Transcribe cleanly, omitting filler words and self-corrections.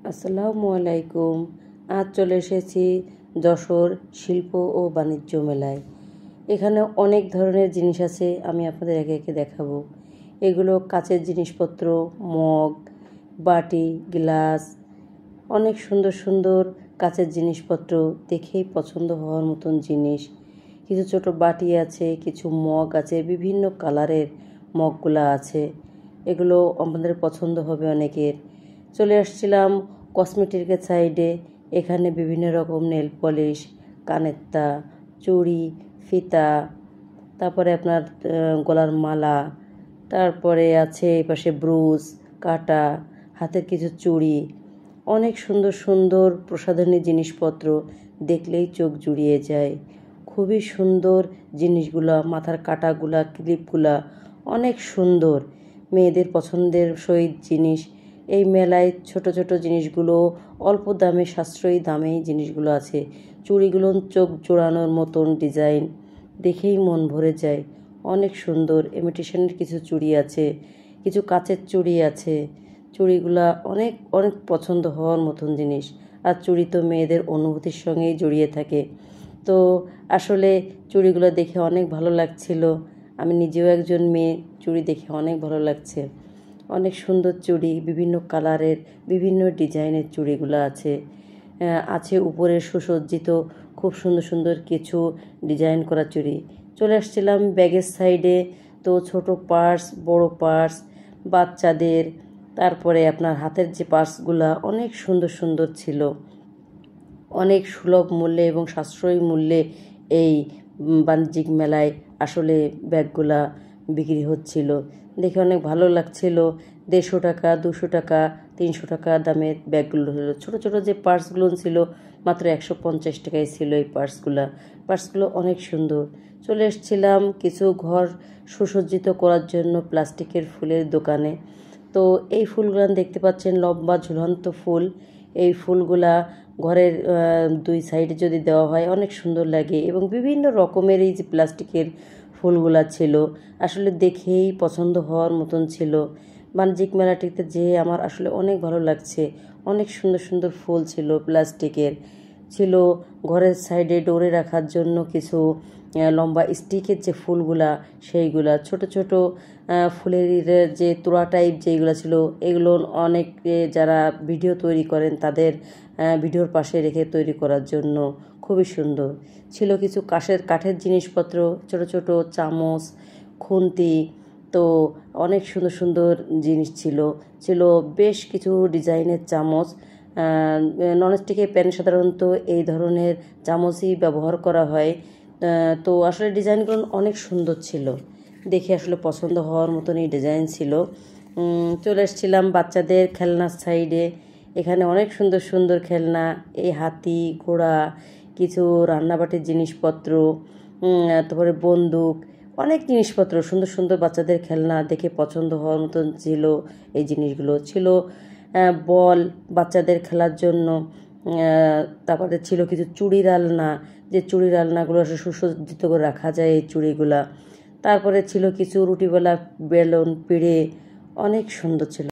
আসসালামু আলাইকুম। আজ চলে এসেছি যশোর শিল্প ও বাণিজ্য মেলায়। এখানে অনেক ধরনের জিনিস আছে, আমি আপনাদের একে একে দেখাবো। এগুলো কাচের জিনিসপত্র, মগ, বাটি, গ্লাস, অনেক সুন্দর সুন্দর কাচের জিনিসপত্র, দেখেই পছন্দ হওয়ার মতন জিনিস। কিছু ছোট বাটি আছে, কিছু মগ আছে, বিভিন্ন কালারের মগগুলা আছে। এগুলো আমাদের পছন্দ হবে অনেকের। চলে আসছিলাম কসমেটিকের সাইডে। এখানে বিভিন্ন রকম নেল পলিশ, কানেরটা, চুড়ি, ফিতা, তারপরে আপনার গলার মালা, তারপরে আছে এই পাশে ব্রুজ, কাটা, হাতের কিছু চুড়ি, অনেক সুন্দর সুন্দর প্রসাধনী জিনিসপত্র, দেখলেই চোখ জুড়িয়ে যায়। খুবই সুন্দর জিনিসগুলা, মাথার কাটাগুলা, ক্লিপগুলা অনেক সুন্দর, মেয়েদের পছন্দের সহিত জিনিস। এই মেলায় ছোট ছোট জিনিসগুলো অল্প দামে, সাশ্রয়ী দামেই জিনিসগুলো আছে। চুড়িগুলো চোখ জোড়ানোর মতন ডিজাইন, দেখেই মন ভরে যায়। অনেক সুন্দর ইমিটেশনের কিছু চুড়ি আছে, কিছু কাচের চুড়ি আছে। চুড়িগুলা অনেক অনেক পছন্দ হওয়ার মতন জিনিস। আর চুড়ি তো মেয়েদের অনুভূতির সঙ্গেই জড়িয়ে থাকে। তো আসলে চুড়িগুলো দেখে অনেক ভালো লাগছিল। আমি নিজেও একজন মেয়ে, চুড়ি দেখে অনেক ভালো লাগছে। অনেক সুন্দর চুড়ি, বিভিন্ন কালারের, বিভিন্ন ডিজাইনের চুড়িগুলো আছে। আছে উপরে সুসজ্জিত খুব সুন্দর সুন্দর কিছু ডিজাইন করা চুড়ি। চলে আসছিলাম ব্যাগের সাইডে। তো ছোট পার্স, বড় পার্স, বাচ্চাদের, তারপরে আপনার হাতের যে পার্সগুলা অনেক সুন্দর সুন্দর ছিল। অনেক সুলভ মূল্যে এবং সাশ্রয়ী মূল্যে এই বাণিজ্যিক মেলায় আসলে ব্যাগগুলা বিক্রি হচ্ছিল। দেখে অনেক ভালো লাগছিল। 150 টাকা, 200 টাকা, 300 টাকা দামের ব্যাগগুলো হলো। ছোটো ছোটো যে পার্সগুলো ছিল মাত্র 150 টাকায় ছিল এই পার্সগুলো অনেক সুন্দর। চলে এসেছিলাম কিছু ঘর সুসজ্জিত করার জন্য প্লাস্টিকের ফুলের দোকানে। তো এই ফুলগুলো দেখতে পাচ্ছেন, লম্বা ঝুলন্ত ফুল। এই ফুলগুলা ঘরের দুই সাইডে যদি দেওয়া হয় অনেক সুন্দর লাগে। এবং বিভিন্ন রকমের এই যে প্লাস্টিকের ফুলগুলা ছিল, আসলে দেখেই পছন্দ হওয়ার মতন ছিল। বাণিজ্যিক মেলাটিতে যেয়ে আমার আসলে অনেক ভালো লাগছে। অনেক সুন্দর সুন্দর ফুল ছিল, প্লাস্টিকের ছিল। ঘরের সাইডে ডোরে রাখার জন্য কিছু লম্বা স্টিকের যে ফুলগুলা, সেইগুলা ছোট ছোট ফুলের যে তোড়া টাইপ যেগুলো ছিল, এগুলো অনেক যারা ভিডিও তৈরি করেন তাদের ভিডিওর পাশে রেখে তৈরি করার জন্য খুবই সুন্দর ছিল। কিছু কাঠের জিনিসপত্র, ছোট ছোট চামচ, খুন্তি, তো অনেক সুন্দর সুন্দর জিনিস ছিল বেশ কিছু ডিজাইনের চামচ। ননস্টিকের প্যানে সাধারণত এই ধরনের চামচই ব্যবহার করা হয়। তো আসলে ডিজাইনগুলো অনেক সুন্দর ছিল, দেখে আসলে পছন্দ হওয়ার মতন এই ডিজাইন ছিল। চলে এসেছিলাম বাচ্চাদের খেলনার সাইডে। এখানে অনেক সুন্দর সুন্দর খেলনা, এই হাতি, ঘোড়া, কিছু রান্নাবাটির জিনিসপত্র, তারপরে বন্দুক, অনেক জিনিসপত্র, সুন্দর সুন্দর বাচ্চাদের খেলনা, দেখে পছন্দ হওয়ার মতন ছিল। এই জিনিসগুলো ছিল বল বাচ্চাদের খেলার জন্য। তারপরে ছিল কিছু চুড়ির আলনা, যে চুড়ির আলনাগুলো সুসজ্জিত করে রাখা যায় এই চুড়িগুলা। তারপরে ছিল কিছু রুটিওয়ালা বেলুন, পিড়ে, অনেক সুন্দর ছিল।